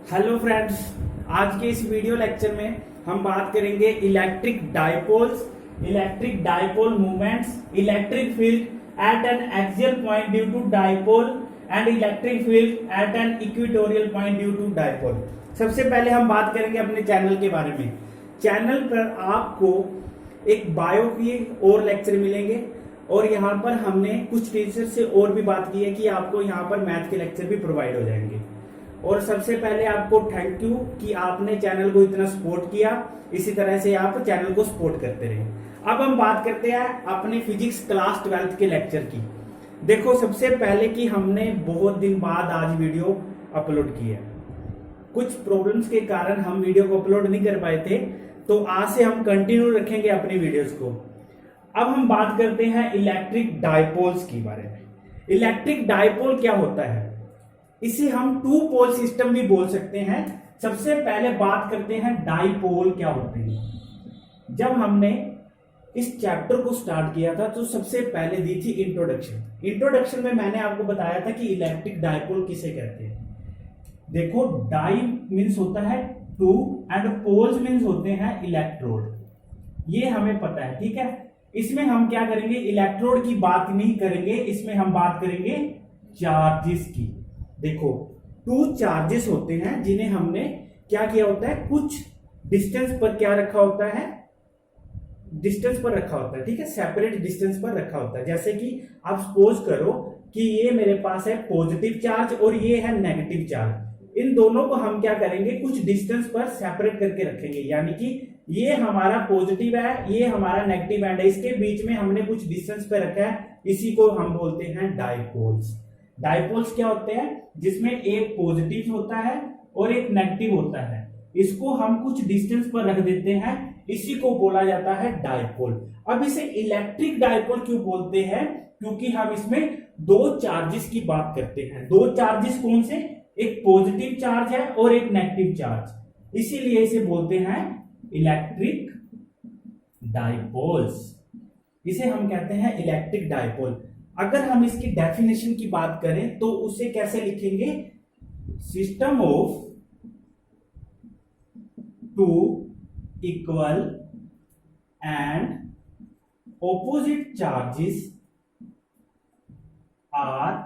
Hello friends, आज के इस वीडियो लेक्चर में हम बात करेंगे electric dipoles, electric dipole movements, electric field at an axial point due to dipole and electric field at an equatorial point due to dipole. सबसे पहले हम बात करेंगे अपने चैनल के बारे में। चैनल पर आपको एक बायो की और लेक्चर मिलेंगे और यहाँ पर हमने कुछ टीचर से और भी बात की है कि आपको यहाँ पर मैथ के लेक्चर भी प्रोवाइड हो जाएंगे। और सबसे पहले आपको थैंक यू कि आपने चैनल को इतना सपोर्ट किया, इसी तरह से आप चैनल को सपोर्ट करते रहे। अब हम बात करते हैं अपने फिजिक्स क्लास 12th के लेक्चर की। देखो, सबसे पहले कि हमने बहुत दिन बाद आज वीडियो अपलोड की है। कुछ प्रॉब्लम्स के कारण हम वीडियो को अपलोड नहीं कर पाए थे, तो आज से हम कंटिन्यू रखेंगे अपनी वीडियोस को। अब हम बात करते हैं इलेक्ट्रिक डायपोल्स के बारे में। इलेक्ट्रिक डायपोल क्या होता है? इसे हम टू पोल सिस्टम भी बोल सकते हैं। सबसे पहले बात करते हैं डायपोल क्या होते हैं। जब हमने इस चैप्टर को स्टार्ट किया था तो सबसे पहले दी थी इंट्रोडक्शन में मैंने आपको बताया था कि इलेक्ट्रिक डायपोल किसे कहते हैं। देखो, डाई मीन्स होता है टू एंड पोल्स मीन्स होते हैं इलेक्ट्रोड, ये हमें पता है, ठीक है। इसमें हम क्या करेंगे, इलेक्ट्रोड की बात नहीं करेंगे, इसमें हम बात करेंगे चार्जेस की। देखो, टू चार्जेस होते हैं जिन्हें हमने क्या किया होता है, कुछ डिस्टेंस पर क्या रखा होता है, डिस्टेंस पर रखा होता है, ठीक है, सेपरेट डिस्टेंस पर रखा होता है। जैसे कि आप सपोज करो कि ये मेरे पास है पॉजिटिव चार्ज और ये है नेगेटिव चार्ज। इन दोनों को हम क्या करेंगे, कुछ डिस्टेंस पर सेपरेट करके रखेंगे। यानी कि ये हमारा पॉजिटिव है, ये हमारा नेगेटिव एंड है, इसके बीच में हमने कुछ डिस्टेंस पे रखा है, इसी को हम बोलते हैं डायपोल्स। डायपोल्स क्या होते हैं, जिसमें एक पॉजिटिव होता है और एक नेगेटिव होता है, इसको हम कुछ डिस्टेंस पर रख देते हैं, इसी को बोला जाता है डायपोल। अब इसे इलेक्ट्रिक डायपोल क्यों बोलते हैं? क्योंकि हम इसमें दो चार्जेस की बात करते हैं। दो चार्जेस कौन से? एक पॉजिटिव चार्ज है और एक नेगेटिव चार्ज, इसीलिए इसे बोलते हैं इलेक्ट्रिक डायपोल्स। इसे हम कहते हैं इलेक्ट्रिक डायपोल। अगर हम इसकी डेफिनेशन की बात करें तो उसे कैसे लिखेंगे, system of two equal and opposite charges are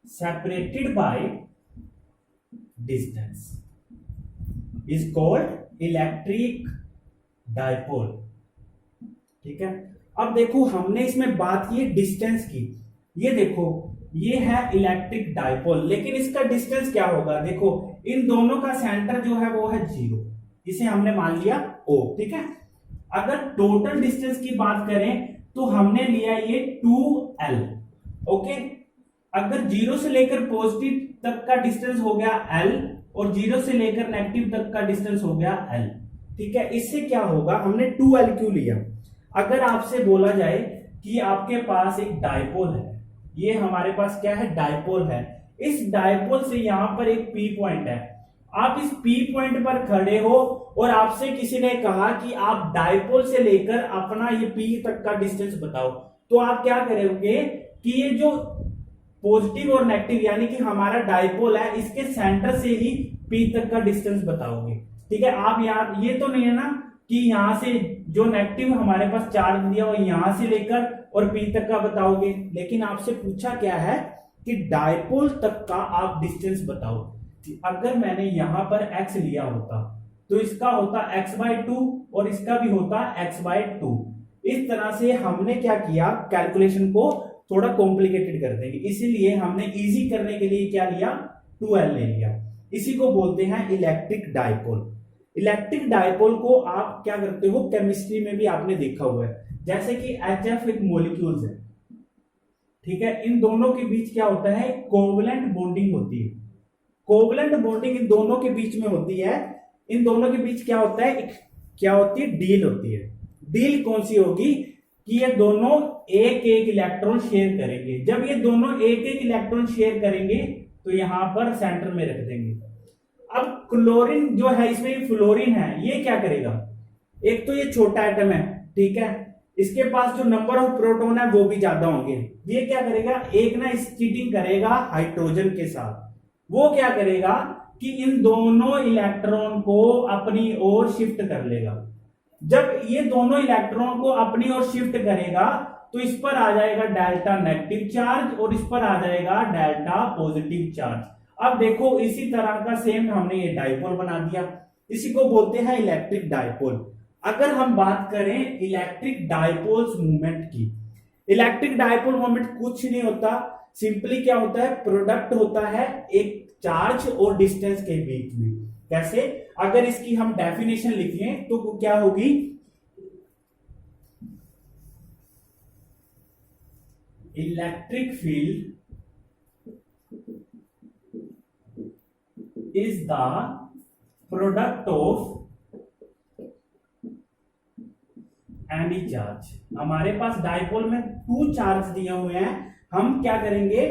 separated by distance is called electric dipole, ठीक है। अब देखो, हमने इसमें बात की डिस्टेंस की। ये देखो, ये है इलेक्ट्रिक डायपोल, लेकिन इसका डिस्टेंस क्या होगा? देखो, इन दोनों का सेंटर जो है वो है 0, इसे हमने मान लिया O, ठीक है। अगर टोटल डिस्टेंस की बात करें तो हमने लिया ये 2L, ओके। अगर 0 से लेकर पॉजिटिव तक का डिस्टेंस हो गया L और 0 से लेकर नेगेटिव तक का डिस्टेंस हो गया L, ठीक है। इससे क्या होगा, हमने 2L क्यों लिया? अगर आपसे बोला जाए कि आपके पास एक डायपोल है, ये हमारे पास क्या है, डायपोल है। इस डायपोल से यहां पर एक P पॉइंट है, आप इस P पॉइंट पर खड़े हो और आपसे किसी ने कहा कि आप डायपोल से लेकर अपना ये P तक का डिस्टेंस बताओ, तो आप क्या करोगे कि ये जो पॉजिटिव और नेगेटिव यानी कि हमारा डायपोल है, इसके सेंटर से ही P तक का डिस्टेंस बताओगे, ठीक है। आप यहाँ ये तो नहीं है ना कि यहां से जो नेगेटिव हमारे पास चार्ज दिया हो यहां से लेकर और P तक का बताओगे, लेकिन आपसे पूछा क्या है कि डायपोल तक का आप डिस्टेंस बताओ। अगर मैंने यहां पर x लिया होता तो इसका होता x/2 और इसका भी होता x/2। इस तरह से हमने क्या किया, कैलकुलेशन को थोड़ा कॉम्प्लिकेटेड कर देंगे, इसीलिए हमने इजी करने के लिए क्या लिया, 2L ले लिया। इसी को बोलते हैं इलेक्ट्रिक डायपोल। इलेक्ट्रिक डायपोल को आप क्या करते हो, केमिस्ट्री में भी आपने देखा हुआ है, जैसे कि HF एक मॉलिक्यूल्स है, ठीक है। इन दोनों के बीच क्या होता है, कोवलेंट बॉन्डिंग होती है। कोवलेंट बॉन्डिंग इन दोनों के बीच में होती है। इन दोनों के बीच क्या होता है, क्या होती है, डील होती है। डील कौन सी होगी कि ये दोनों एक एक इलेक्ट्रॉन शेयर करेंगे। जब ये दोनों एक एक इलेक्ट्रॉन शेयर करेंगे तो यहां पर सेंटर में रख देंगे। अब क्लोरीन जो है, इसमें फ्लोरीन है, ये क्या करेगा, एक तो ये छोटा एटम है, ठीक है, इसके पास जो नंबर ऑफ प्रोटॉन है वो भी ज्यादा होंगे। ये क्या करेगा, एक ना चीटिंग करेगा हाइड्रोजन के साथ। वो क्या करेगा कि इन दोनों इलेक्ट्रॉन को अपनी ओर शिफ्ट कर लेगा। जब ये दोनों इलेक्ट्रॉन को अपनी ओर शिफ्ट करेगा तो इस पर आ जाएगा डेल्टा नेगेटिव चार्ज और इस पर आ जाएगा डेल्टा पॉजिटिव चार्ज। अब देखो इसी तरह का सेम हमने ये डाइपोल बना दिया, इसी को बोलते हैं इलेक्ट्रिक डाइपोल। अगर हम बात करें इलेक्ट्रिक डाइपोल्स मूवमेंट की, इलेक्ट्रिक डाइपोल मूवमेंट कुछ नहीं होता, सिंपली क्या होता है, प्रोडक्ट होता है एक चार्ज और डिस्टेंस के बीच में। कैसे, अगर इसकी हम डेफिनेशन लिखें तो क्या होगी, electric field is the product of any charge। हमारे पास डाइपोल में 2 चार्ज दिए हुए हैं, हम क्या करेंगे,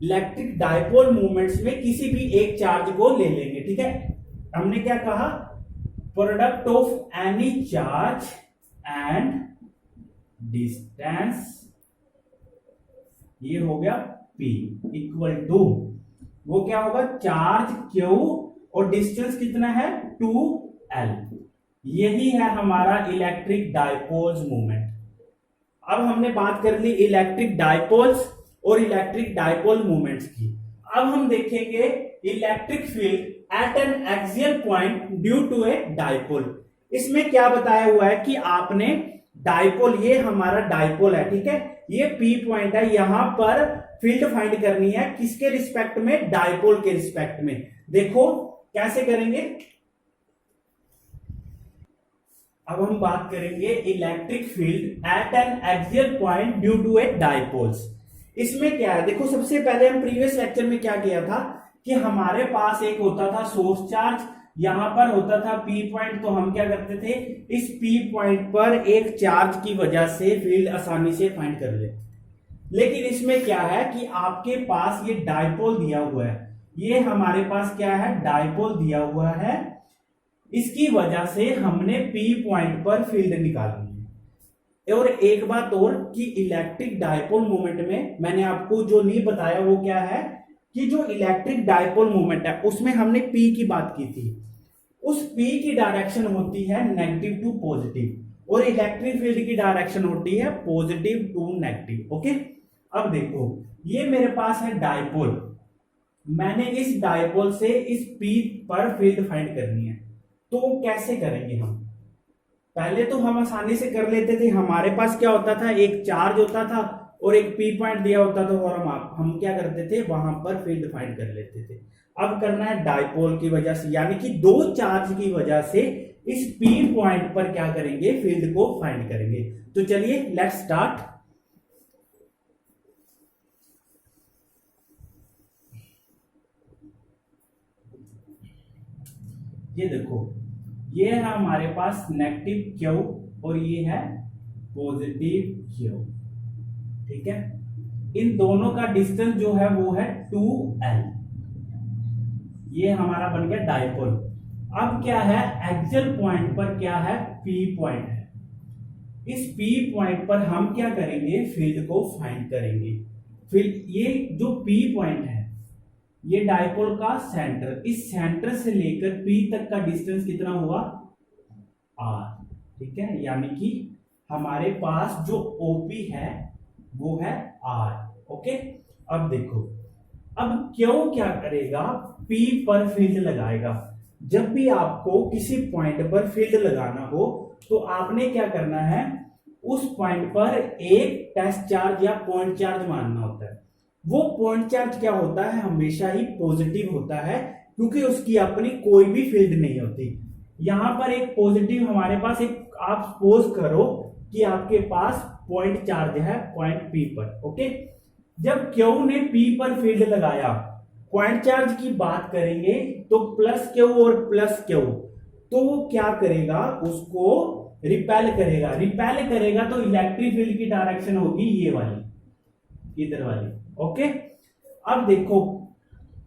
इलेक्ट्रिक डाइपोल मूवमेंट्स में किसी भी एक चार्ज को ले लेंगे। ठीक है, हमने क्या कहा, product of any charge and distance, ये हो गया P इक्वल टू, वो क्या होगा, चार्ज Q और डिस्टेंस कितना है 2L। यही है हमारा इलेक्ट्रिक डाइपोल्स मूवमेंट। अब हमने बात कर ली इलेक्ट्रिक डाइपोल्स और इलेक्ट्रिक डाइपोल मूवमेंट्स की। अब हम देखेंगे electric field at an axial point due to a dipole. इसमें क्या बताया हुआ है कि आपने डाइपोल, ये हमारा डाइपोल है, ठीक है, ये P पॉइंट है, यहां पर फील्ड फाइंड करनी है, किसके रिस्पेक्ट में, डाइपोल के रिस्पेक्ट में। देखो कैसे करेंगे, अब हम बात करेंगे electric field at an axial point due to a dipoles. इसमें क्या है, देखो सबसे पहले हम प्रीवियस लेक्चर में क्या किया था कि हमारे पास एक होता था सोर्स चार्ज, यहां पर होता था P पॉइंट, तो हम क्या करते थे, इस P पॉइंट पर एक चार्ज की वजह से फील्ड आसानी से फाइंड कर ले। लेकिन इसमें क्या है कि आपके पास ये डाइपोल दिया हुआ है, ये हमारे पास क्या है, डाइपोल दिया हुआ है, इसकी वजह से हमने P पॉइंट पर फील्ड निकालनी है। और एक बात और कि इलेक्ट्रिक डाइपोल मूवमेंट में मैंने आपको जो नहीं बताया वो क्या है कि जो इलेक्ट्रिक डाइपोल मूवमेंट है उसमें हमने P की बात की थी, उस P की डायरेक्शन होती है नेगेटिव टू पॉजिटिव और इलेक्ट्रिक फील्ड की डायरेक्शन होती है पॉजिटिव टू नेगेटिव। ओके, अब देखो ये मेरे पास है डाइपोल, मैंने इस डाइपोल से इस P पर फील्ड फाइंड करनी है, तो कैसे करेंगे हम, पहले तो हम आसानी से कर लेते थे, हमारे पास क्या होता था, एक चार्ज होता था और एक P पॉइंट दिया होता था और हम क्या करते थे, वहां पर फील्ड फाइंड कर लेते थे। अब करना है डाइपोल की वजह से, यानी कि 2 चार्ज की वजह से इस P पॉइंट पर क्या करेंगे, फील्ड को फाइंड करेंगे। तो चलिए लेट्स स्टार्ट। ये देखो, ये है हमारे पास नेगेटिव Q और ये है पॉजिटिव Q, ठीक है, इन दोनों का डिस्टेंस जो है वो है 2L, ये हमारा बन गया डाइपोल। अब क्या है, एक्सियल पॉइंट पर क्या है, P पॉइंट है, इस P पॉइंट पर हम क्या करेंगे, फील्ड को फाइंड करेंगे। फिर ये जो P पॉइंट है, ये डाइपोल का सेंटर, इस सेंटर से लेकर P तक का डिस्टेंस कितना हुआ, R, ठीक है, यानी कि हमारे पास जो OP है वो है R। ओके, अब देखो, अब क्यों क्या करेगा, P पर फील्ड लगाएगा। जब भी आपको किसी पॉइंट पर फील्ड लगाना हो तो आपने क्या करना है, उस पॉइंट पर एक टेस्ट चार्ज या पॉइंट चार्ज मानना होता है। वो पॉइंट चार्ज क्या होता है, हमेशा ही पॉजिटिव होता है, क्योंकि उसकी अपनी कोई भी फील्ड नहीं होती। यहां पर एक पॉजिटिव हमारे पास एक, आप सपोज करो कि आपके पास पॉइंट चार्ज है पॉइंट P पर। ओके, जब Q ने P पर फील्ड लगाया, पॉइंट चार्ज की बात करेंगे तो प्लस Q और प्लस Q, तो वो क्या करेगा, उसको रिपेल करेगा। रिपेल करेगा तो इलेक्ट्रिक फील्ड की डायरेक्शन होगी ये वाली, इधर वाली। ओके, अब देखो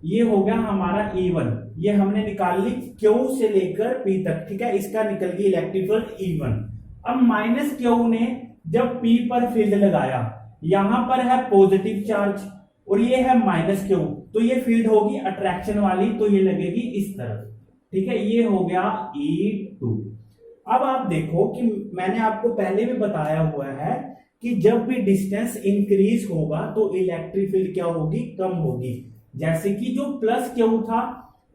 ये हो गया हमारा E1, ये हमने निकाल ली Q से लेकर P तक, ठीक है, इसका निकल गई इलेक्ट्रिक फील्ड E1। अब माइनस Q ने जब P पर फील्ड लगाया, यहां पर है पॉजिटिव चार्ज, और ये है माइनस क्यू, तो ये फील्ड होगी अट्रैक्शन वाली, तो ये लगेगी इस तरफ। ठीक है, ये हो गया E2। अब आप देखो कि मैंने आपको पहले भी बताया हुआ है कि जब भी डिस्टेंस इंक्रीज होगा तो इलेक्ट्रिक फील्ड क्या होगी, कम होगी। जैसे कि जो प्लस क्यू था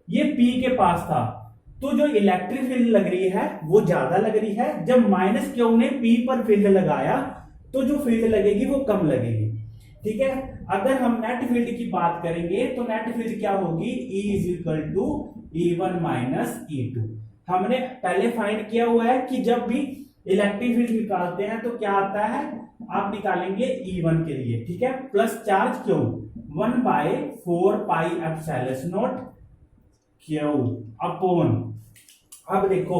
ये P के पास था, तो जो इलेक्ट्रिक फील्ड लग रही है वो ज्यादा लग रही है। जब माइनस क्यू ने P पर फील्ड लगाया तो जो फील्ड लगेगी वो कम लगेगी। ठीक है, अगर हम नेट फील्ड की बात करेंगे तो नेट फील्ड क्या होगी, E is equal to E1 minus E2। हमने पहले फाइंड किया हुआ है कि जब भी इलेक्ट्रिक फील्ड निकालते हैं तो क्या आता है, आप निकालेंगे E1 के लिए। ठीक है, plus charge Q 1/4 pi epsilon naught q upon, अब देखो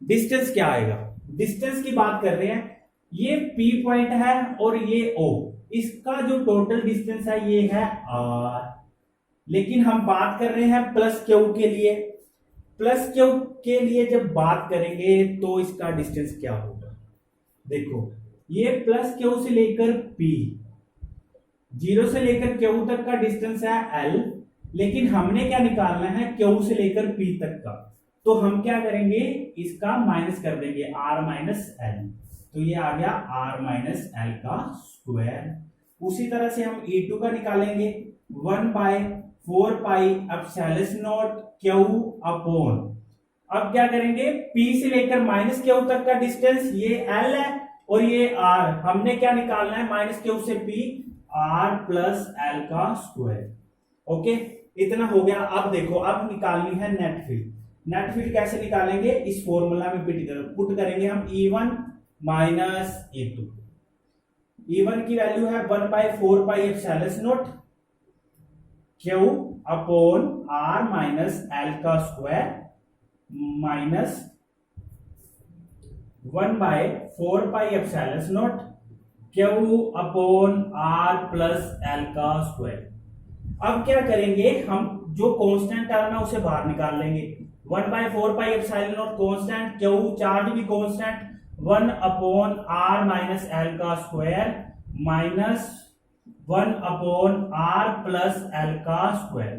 डिस्टेंस क्या आएगा, डिस्टेंस की बात कर रहे हैं, ये P पॉइंट है और ये O, इसका जो टोटल डिस्टेंस है ये है R। लेकिन हम बात कर रहे हैं प्लस क्यू के लिए, प्लस क्यू के लिए जब बात करेंगे तो इसका डिस्टेंस क्या होगा, देखो ये प्लस क्यू से लेकर P, 0 से लेकर क्यू तक का डिस्टेंस है L, लेकिन हमने क्या निकालना है, क्यू से लेकर P तक का, तो हम क्या करेंगे, इसका माइनस कर देंगे R माइनस L, तो ये आ गया R माइनस L का स्क्वायर। उसी तरह से हम E2 का निकालेंगे 1/4 pi epsilon naught q upon, अब क्या करेंगे, P से लेकर माइनस क्यू तक का डिस्टेंस ये L है और ये R, हमने क्या निकालना है, माइनस क्यू से P, R प्लस L का स्क्वायर। ओके, इतना हो गया। अब देखो, अब निकालनी है नेट फील्ड। नेट फील्ड कैसे निकालेंगे, इस फॉर्मूला में पुट करेंगे हम E1 माइनस E2। E1 की वैल्यू है 1/4 pi epsilon naught q upon R minus L का square minus 1/4 pi epsilon naught q upon R plus L का स्क्वायर। अब क्या करेंगे, हम जो कांस्टेंट टर्म है उसे बाहर निकाल लेंगे, 1/4 pi epsilon naught constant, Q charge भी constant, 1 upon R minus L का square minus 1 upon R plus L का स्क्वायर।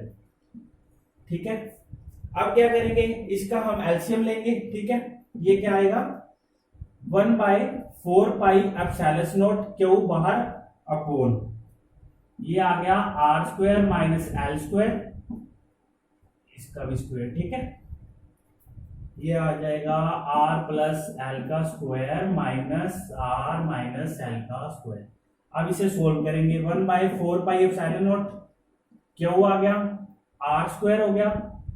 ठीक है, अब क्या करेंगे, इसका हम एलसीएम लेंगे। ठीक है, ये क्या आएगा, 1/4 पाई एप्सिलॉन नॉट क्यू बाहर अपॉन, ये आ गया R square minus L square, इसका भी स्क्वायर। ठीक है, ये आ जाएगा R प्लस L का square minus R minus L का स्क्वायर। अब इसे सोल्व करेंगे, 1/4 पाई एप्सिलॉन नॉट क्यू आ गया, R स्क्वायर हो गया,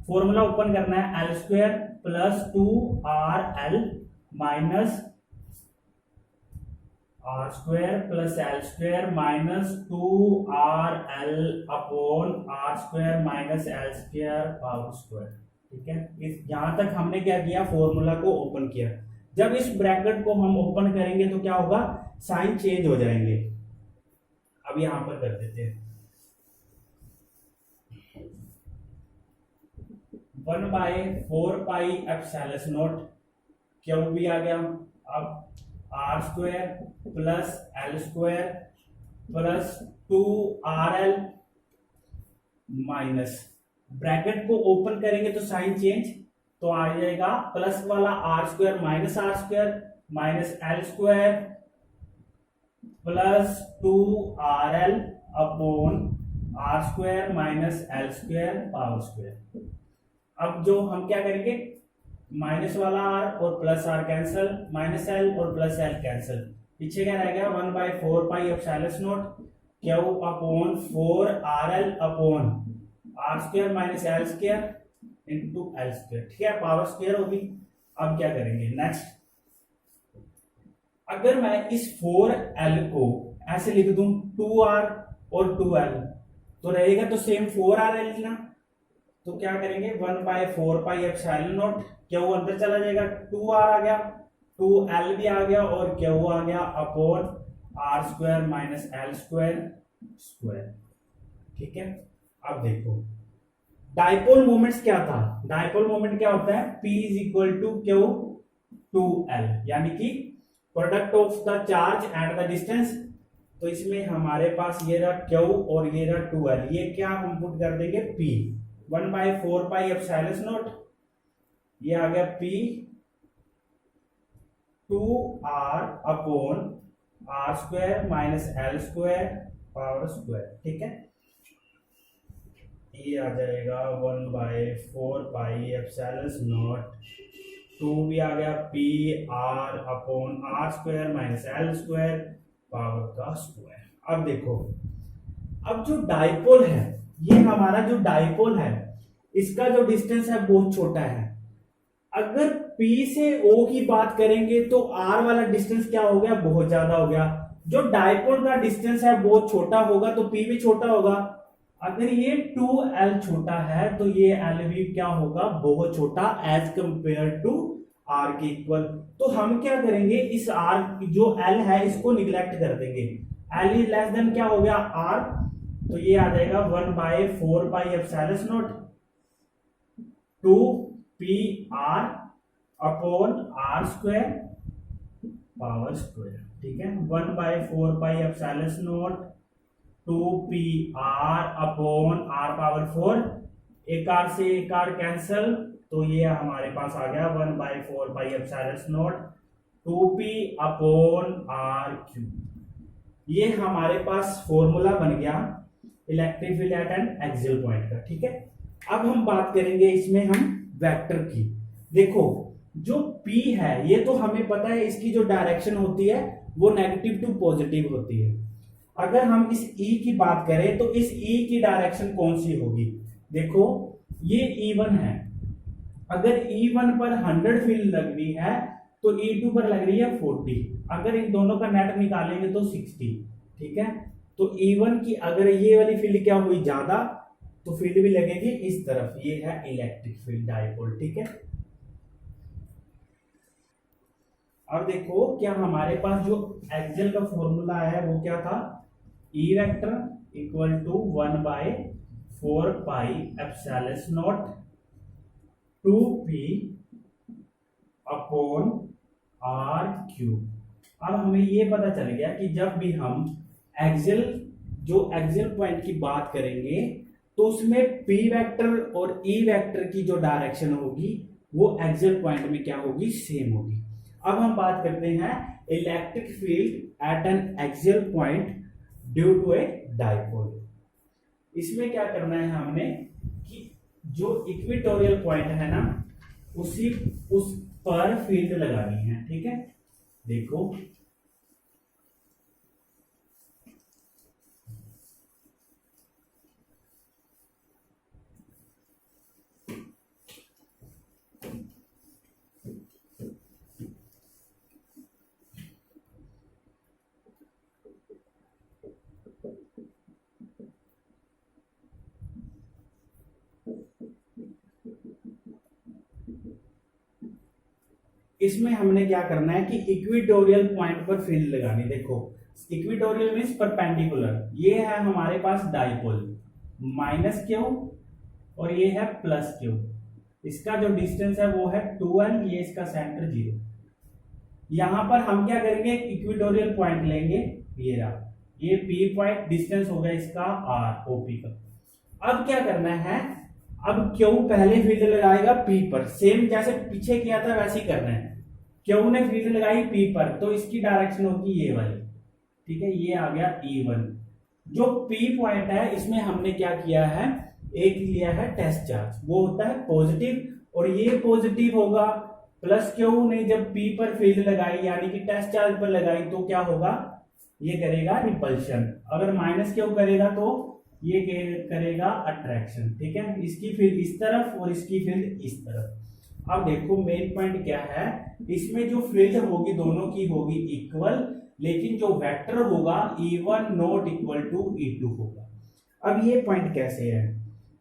फॉर्मूला ओपन करना है, L square plus 2RL minus R square plus L square minus 2RL upon R square minus L square power square. ठीक है, इस यहां तक हमने क्या किया, फॉर्मूला को ओपन किया। जब इस ब्रैकेट को हम ओपन करेंगे तो क्या होगा, साइन चेंज हो जाएंगे। अब यहां पर कर देते हैं 1/4 पाई एप्सिलॉन नॉट क्यू भी आ गया, अब R square plus L square plus 2RL minus, bracket को ओपन करेंगे तो साइन चेंज, तो आ जाएगा प्लस वाला R square minus R square minus L square plus 2RL upon R square minus L square power square. अब जो हम क्या करेंगे, माइनस वाला R और plus R cancel, minus L और प्लस L कैंसिल, पीछे क्या रह गया, 1/4 pi epsilon naught q upon 4RL upon R square minus L square into L square. ठीक है, पावर स्क्वायर होगी। अब क्या करेंगे, नेक्स्ट, अगर मैं इस 4L को ऐसे लिख दूं 2R और 2L, तो रहेगा तो सेम 4RL ना, तो क्या करेंगे, 1/4 पाई एप्सिलॉन नॉट क्यू अंदर चला जाएगा, 2R आ गया, 2L भी आ गया और क्यू आ गया upon R square minus L square square. ठीक है, अब देखो डाइपोल मोमेंट्स क्या था, डाइपोल मोमेंट क्या होता है, P is equal to q 2L, यानी कि product of the charge and the distance तो इसमें हमारे पास ये रहा क्यू और ये रहा 2l, ये क्या हम पुट कर देंगे p 1/4πε0, ये आ गया p 2r upon r² minus l² power square, ठीक है। ये आ जाएगा 1/4πε0, 2 भी आ गया p r upon r² minus l² power का स्क्वायर। अब देखो, अब जो डाइपोल है, ये हमारा जो डाइपोल है, इसका जो डिस्टेंस है बहुत छोटा है। अगर P से O की बात करेंगे तो R वाला डिस्टेंस क्या हो गया, बहुत ज्यादा हो गया। जो डाइपोल का डिस्टेंस है बहुत छोटा होगा तो P भी छोटा होगा। अगर ये 2l छोटा है तो ये l भी क्या होगा, बहुत छोटा एज कंपेयर टू R के इक्वल। तो हम क्या करेंगे, इस R जो l है इसको निगलेक्ट कर देंगे। l इज लेस देन क्या हो गया R, तो ये आ जाएगा 1/4πε0 2pr upon r² power square, ठीक है। 1/4πε0 2pr अपॉन r पावर 4, एक r से एक r कैंसल, तो ये हमारे पास आ गया 1/4πε0 2p अपॉन r³। ये हमारे पास फॉर्मूला बन गया electric field at an axial point का, ठीक है। अब हम बात करेंगे इसमें हम वेक्टर की। देखो जो P है ये तो हमें पता है, इसकी जो डायरेक्शन होती है वो नेगेटिव टू पॉजिटिव होती है। अगर हम इस E की बात करें तो इस E की डायरेक्शन कौन सी होगी, देखो ये E1 है। अगर E1 पर 100 फील्ड लग रही है तो E2 पर लग रही है 40। अगर इन दोनों का नेट निकालेंगे तो 60, ठीक है। तो E1 की अगर ये वाली फील्ड क्या हुई ज्यादा, तो फील्ड भी लगेगी इस तरफ, ये है इलेक्ट्रिक फील्ड डाइपोल, ठीक है। अब देखो क्या हमारे पास जो एक्सियल का फॉर्मूला है वो क्या था, E vector equal to 1/4πε0 2p upon r³। अब हमें ये पता चल गया कि जब भी हम एक्सियल पॉइंट की बात करेंगे तो उसमें p वेक्टर और e वेक्टर की जो डायरेक्शन होगी वो एक्सियल पॉइंट में क्या होगी, सेम होगी। अब हम बात करते हैं electric field at an axial point due to a dipole. इसमें क्या करना है हमने कि जो इक्वेटोरियल पॉइंट है ना उस पर फील्ड लगानी है, ठीक है। देखो इसमें हमने क्या करना है कि इक्वेटोरियल पॉइंट पर फील्ड लगानी। देखो इक्वेटोरियल मींस परपेंडिकुलर, ये है हमारे पास डाइपोल -q और ये है +q। इसका जो डिस्टेंस है वो है 2l, ये इसका सेंटर 0। यहां पर हम क्या करेंगे, इक्वेटोरियल पॉइंट लेंगे, ये रहा, ये p पॉइंट, डिस्टेंस हो गया इसका r OP का। अब क्या करना है, अब Q पहले फील्ड लगाएगा P पर, सेम जैसे पीछे किया था वैसे ही करना है। Q ने फील्ड लगाई P पर तो इसकी डायरेक्शन होगी ये वाली, ठीक है। ये आ गया E1। जो P पॉइंट है इसमें हमने क्या किया है, एक लिया है टेस्ट चार्ज, वो होता है पॉजिटिव और ये पॉजिटिव होगा। +Q ने जब P पर फील्ड लगाई यानी कि टेस्ट चार्ज पर लगाई तो क्या होगा, ये करेगा रिपल्शन। अगर -Q करेगा तो ये करेगा अट्रैक्शन, ठीक है। इसकी फील्ड इस तरफ और इसकी फील्ड इस तरफ। अब देखो मेन पॉइंट क्या है, इसमें जो फील्ड होगी दोनों की होगी इक्वल, लेकिन जो वेक्टर होगा E1 not equal to E2 होगा। अब ये पॉइंट कैसे है,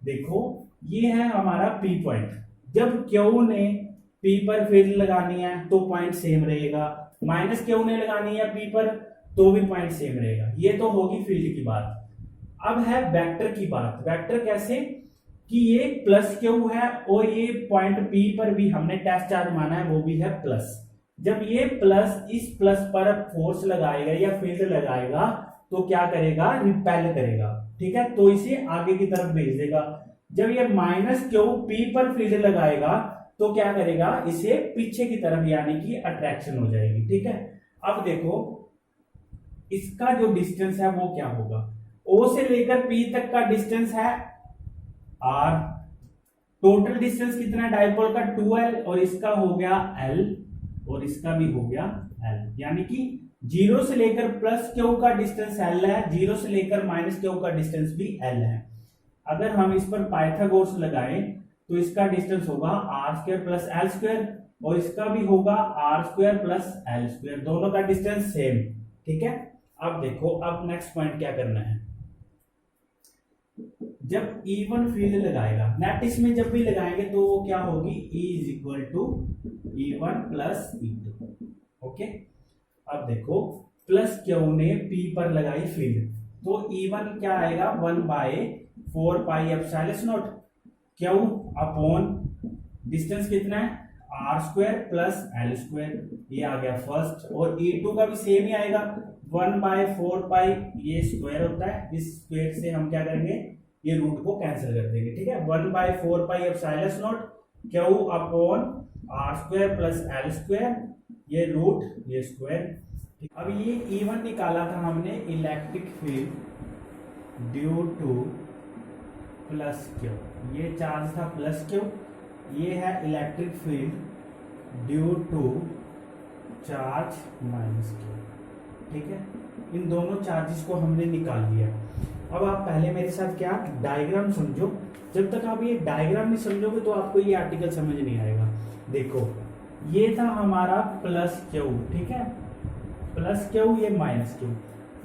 देखो ये है हमारा P पॉइंट। जब Q ने P पर फील्ड लगानी है तो पॉइंट सेम रहेगा, -Q ने लगानी है P पर तो भी पॉइंट सेम रहेगा। ये तो होगी फील्ड की बात। अब है वेक्टर की बात। वेक्टर कैसे कि ये +Q है और ये पॉइंट P पर भी हमने टेस्ट चार्ज माना है वो भी है प्लस। जब ये प्लस इस प्लस पर फोर्स लगाएगा या फील्ड लगाएगा तो क्या करेगा, रिपेल करेगा, ठीक है, तो इसे आगे की तरफ भेज देगा। जब ये माइनस क्यू पी पर फील्ड लगाएगा तो क्या करेगा, इसे पीछे की तरफ यानी कि अट्रैक्शन हो जाएगी, ठीक है। अब देखो इसका जो डिस्टेंस है वो क्या होगा, ओ से लेकर पी तक का डिस्टेंस है आर, टोटल डिस्टेंस कितना है डायपोल का 2l, और इसका हो गया l और इसका भी हो गया l, यानी कि जीरो से लेकर प्लस क्यू का डिस्टेंस l है, जीरो से लेकर माइनस क्यू का डिस्टेंस भी l है। अगर हम इस पर पाइथागोरस लगाएं तो इसका डिस्टेंस होगा r square plus l square, और इसका भी होगा r square plus l square, दोनों का डिस्टेंस सेम, ठीक है। अब देखो, अब नेक्स्ट पॉइंट क्या करना है, जब E1 फील्ड लगाएगा, नेट इसमें जब भी लगाएंगे तो वो क्या होगी, E is equal to E1 plus E2, okay. अब देखो प्लस क्यू ने P पर लगाई फील्ड, तो E1 क्या आएगा, 1/4 pi epsilon naught q upon distance कितना है r square plus l square, ये आ गया फर्स्ट, और E2 का भी सेम ही आएगा 1/4 पाई, ये स्क्वायर होता है, इस स्क्वायर से हम क्या करेंगे, ये रूट को कैंसिल कर देंगे, ठीक है। 1/4 pi epsilon naught q upon r square plus l square, ये रूट ये स्क्वायर। अब ये E1 निकाला था हमने electric field due to plus q, ये चार्ज था प्लस क्यू, ये है electric field due to charge minus q, ठीक है। इन दोनों चार्जेस को हमने निकाल लिया। अब आप पहले मेरे साथ क्या डायग्राम समझो, जब तक आप ये डायग्राम नहीं समझोगे तो आपको ये आर्टिकल समझ नहीं आएगा। देखो ये था हमारा प्लस क्यू, ठीक है, प्लस क्यू, ये माइनस क्यू।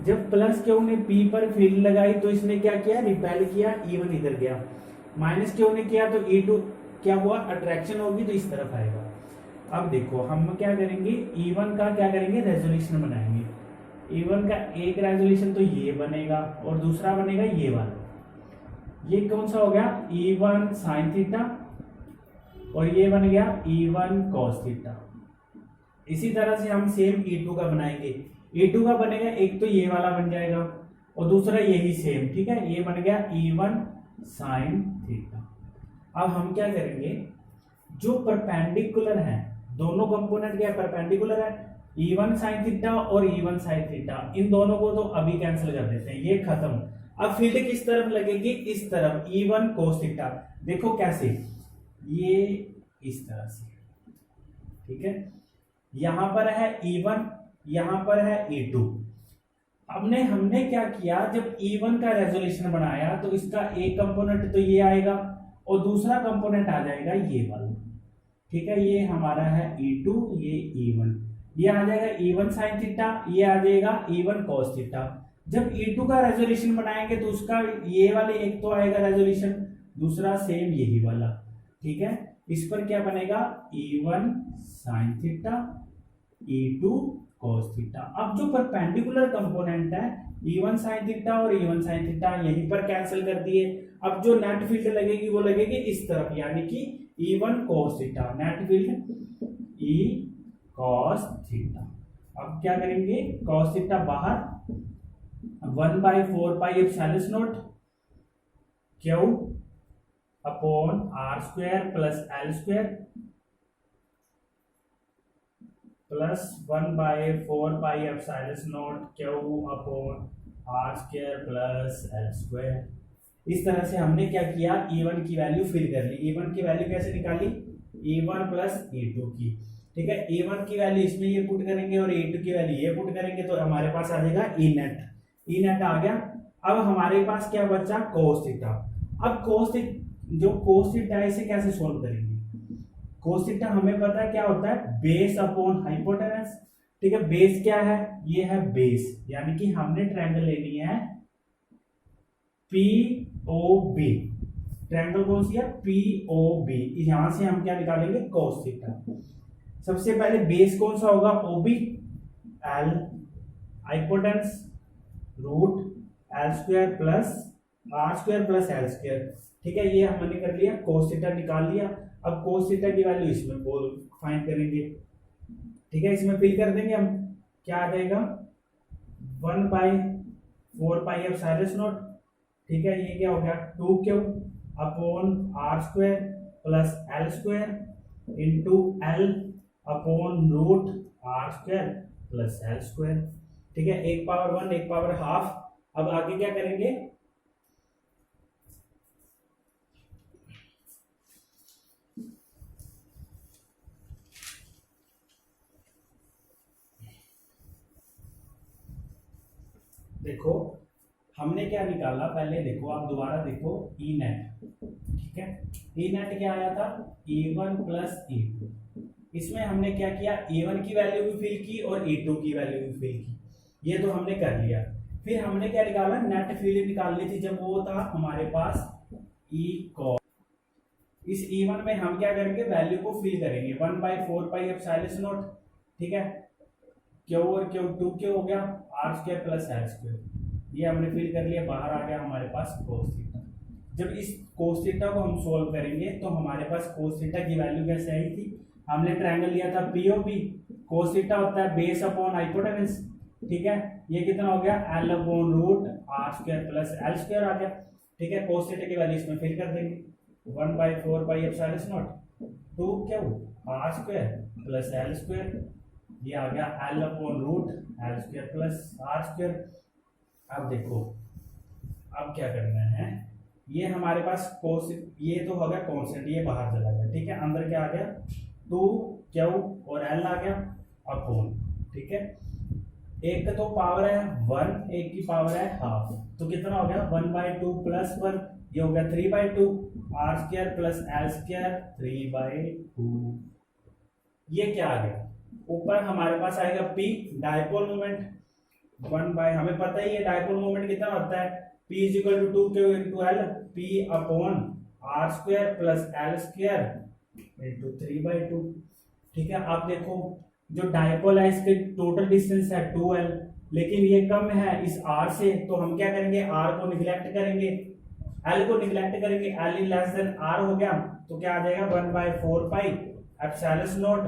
जब प्लस क्यू ने पी पर फील्ड लगाई तो इसने क्या किया, रिपेल किया, E1 इधर गया, माइनस क्यू ने किया तो E2 क्या हुआ, अट्रैक्शन होगी तो इस तरफ आएगा। अब देखो हम क्या करेंगे, E1 का क्या करेंगे, रेजोल्यूशन बनाएंगे। E1 का एक रेजोल्यूशन तो ये बनेगा और दूसरा बनेगा ये वाला, ये कौन सा हो गया, E1 साइन थीटा, और ये बन गया E1 cos थीटा। इसी तरह से हम सेम E2 का बनाएंगे, E2 का बनेगा एक तो ये वाला बन जाएगा और दूसरा यही सेम, ठीक है, ये बन गया E1 साइन थीटा। अब हम क्या करेंगे, जो परपेंडिकुलर है, दोनों कंपोनेंट क्या परपेंडिकुलर है, E1 साइन थीटा और E1 साइन थीटा, इन दोनों को तो अभी कैंसिल कर देते हैं, ये खत्म। अब फील्ड किस तरफ लगेगी, इस तरफ, E1 cos थीटा। देखो कैसे, ये इस तरह से, ठीक है, यहां पर है E1, यहां पर है E2। हमने क्या किया, जब E1 का रेजोल्यूशन बनाया तो इसका एक कंपोनेंट तो ये आएगा और दूसरा कंपोनेंट आ जाएगा ये वाला, ठीक है, ये हमारा है E2, ये E1, ये आ जाएगा E1 साइन थीटा, ये आ जाएगा E1 cos थीटा। जब E2 का रेजोल्यूशन बनाएंगे तो उसका ये वाले एक तो आएगा रेजोल्यूशन, दूसरा सेम यही वाला, ठीक है। इस पर क्या बनेगा, E1 sine theta, E2 cos theta. अब जो परपेंडिकुलर कंपोनेंट है E1 साइन थीटा और E1 साइन थीटा यहीं पर कैंसिल कर दिए। अब जो नेट फील्ड लगेगी वो लगेगी इस तरफ, यानी कि E1 cos theta, net field E cos theta. अब क्या करेंगे, cos थीटा बाहर, 1/4 pi epsilon naught q upon r square plus l square plus 1/4 pi epsilon naught q upon r square plus l square. इस तरह से हमने क्या किया, E1 की वैल्यू फिल कर ली। E1 की वैल्यू कैसे निकाली, E1 प्लस E2 की, ठीक है। E1 की वैल्यू इसमें ये पुट करेंगे और E2 की वैल्यू ये पुट करेंगे तो हमारे पास आ जाएगा E नेट आ गया। अब हमारे पास क्या बचा, cos थीटा। अब cos थीटा है, इसे कैसे सोल्व करेंगे, cos थीटा हमें पता है क्या होता है, बेस अपॉन हाइपोटेनस, ठीक है। बेस क्या है, ये है बेस, यानी कि हमने ट्रायंगल लेनी है POB, ट्रायंगल कौन सी है, POB। यहां से हम क्या निकालेंगे, cos थीटा। सबसे पहले बेस कौन सा होगा, OB, L, hypotenuse root L square plus R square plus L square, ठीक है। ये हमने कर लिया, cos थीटा निकाल लिया। अब cos थीटा की वैल्यू इसमें फाइंड करेंगे, ठीक है, इसमें फिल कर देंगे हम, क्या आ जाएगा, 1/4 4 पाई एप्सिलॉन नॉट, ठीक है, ये क्या हो गया 2Q upon R square plus L square into L upon root R square plus L square, ठीक है, 1 पावर 1 1 पावर हाफ। अब आगे क्या करेंगे, देखो हमने क्या निकाला, पहले देखो, आप दोबारा देखो, ई नेट, ठीक है, ई नेट क्या आया था E1 प्लस E2, इसमें हमने क्या किया, E1 की वैल्यू भी फिल की और E2 की वैल्यू भी फिल की, ये तो हमने कर लिया। फिर हमने क्या निकाला, नेट फील्ड निकालनी थी, जब वो था हमारे पास E cos, इस E1 में हम क्या करेंगे, वैल्यू को फिल करेंगे 1/4 पाई एप्सिलॉन नॉट, ठीक है, क्यू और क्यू 2Q हो गया R square plus L square, ये हमने फिल कर लिया, बाहर आ गया हमारे पास cos थीटा। जब इस cos थीटा को हम सोल्व करेंगे तो हमारे पास cos थीटा की वैल्यू कैसे आई थी, हमने ट्रायंगल लिया था POP, cos थीटा होता है बेस अपॉन हाइपोटेनस, ठीक है, ये कितना हो गया L upon root R square plus L square आ गया, ठीक है, cos थीटा की वैल्यू इसमें फिल कर देंगे 1/4 pi epsilon naught 2Q R square plus L square, ये आ गया L upon root L square plus R square. अब देखो अब क्या करना है, ये हमारे पास कोस, ये तो हो गया कॉन्स्टेंट, ये बाहर चला गया, ठीक है, अंदर क्या आ गया 2Q और L आ गया अपॉन, ठीक है, एक तो पावर है 1, एक की पावर है हाफ, तो कितना हो गया 1/2 प्लस 1, ये हो गया 3/2 R square plus L square 3/2, ये क्या आ गया, ऊपर हमारे पास आएगा P डायपोल मोमेंट 1 बाय, हमें पता ही है डायपोल मोमेंट कितना होता है, P is equal to 2Q into L, P upon R square plus L square into 3/2, ठीक है। आप देखो जो डायपोल है इसके टोटल डिस्टेंस है 2L, लेकिन ये कम है इस R से, तो हम क्या करेंगे, R को निगलेक्ट करेंगे, L को निगलेक्ट करेंगे, L लेस देन R हो गया, तो क्या आ जाएगा 1/4 pi epsilon not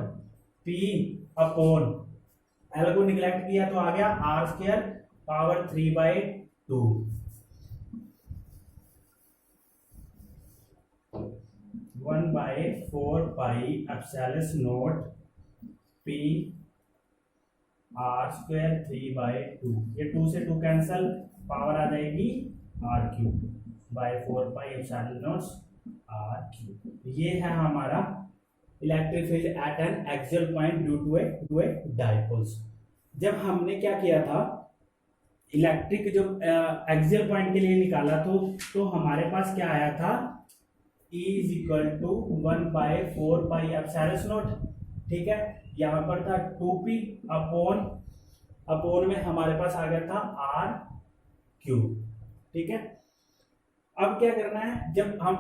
P upon, L को निगलेक्ट किया तो आ गया R square power 3/2, 1/4 pi epsilon not P R square 3/2, ये 2 से 2 कैंसल, पावर आ जाएगी R³ bye 4 pi epsilon not R³। ये है हमारा electric field at an axial point due to a dipoles. जब हमने क्या किया था, इलेक्ट्रिक जो एक्सियल पॉइंट के लिए निकाला तो हमारे पास क्या आया था, E is equal to 1/4 pi epsilon naught, ठीक है, यहाँ पर था 2P अपॉन में हमारे पास आ गया था R³, ठीक है। अब क्या करना है, जब हम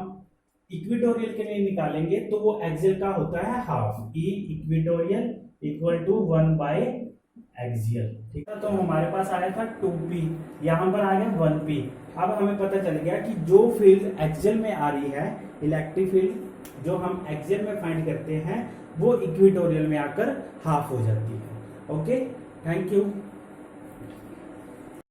इक्वेटोरियल के लिए निकालेंगे तो वो एक्सियल का होता है half, E equatorial equal to 1/एक्सियल, ठीक है। तो हमारे पास आया था 2P, यहाँ पर आ गया 1P। अब हमें पता चल गया कि जो फील्ड एक्सियल में आ रही है, इलेक्ट्रिक फील्ड जो हम एक्सियल में फाइंड करते हैं, वो इक्वेटोरियल में आकर हाफ हो जाती है। Okay, thank you.